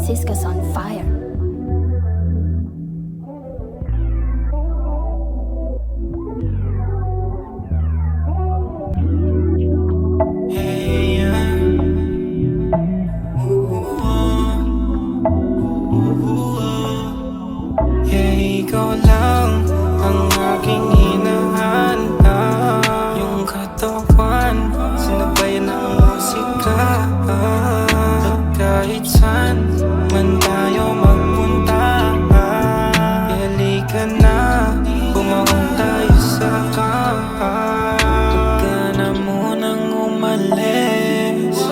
Cisco's on fire. Ikaw lang ang aking hinahanda. Yung katawan, sinabayan ng musika. At kahit saan man tayo magpunta, halika na, bumawang tayo sa kama. Huwag ka na munang umalis,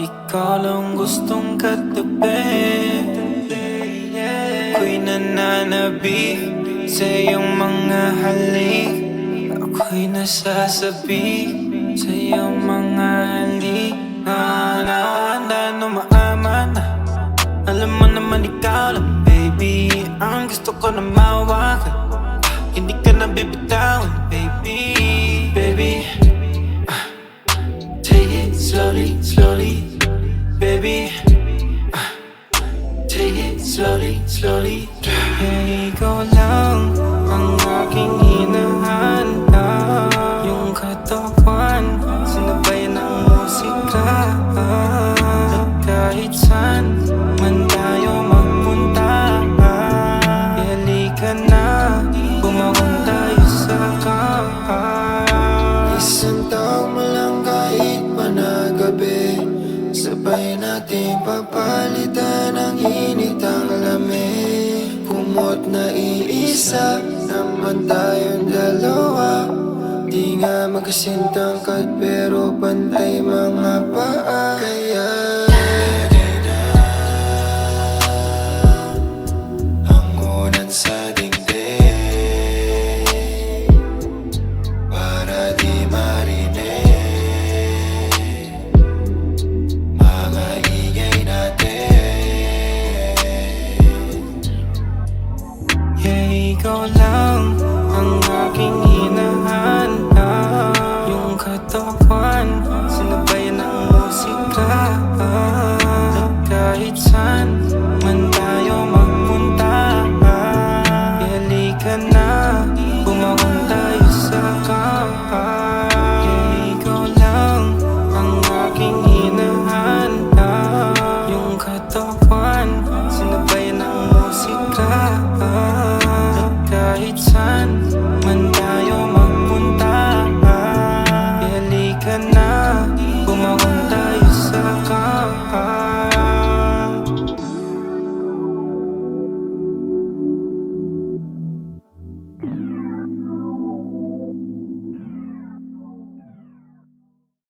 ikaw lang gustong katabi. Ako'y nananabi sa iyong mga halik. Ako'y nasasabi sa iyong mga halik. Handa na maaman na, alam mo naman ikaw lang, baby. Ang gusto ko na mawakan, hindi ka na bibitawan, baby. Baby, take it slowly, slowly, baby. Take it slowly, slowly. Ikaw lang ang aking hinahanda. Yung katawan, sinabayan ng musika. At kahit saan man tayo magpunta, halika na, bumawang tayo sa kama. Isang taong mo lang kahit pa na gabi, sabay natin papalitan ang init ang lamig. Kumot na iisa naman tayong dalawa, di nga magkasintangkad pero pantay mga paa. Kaya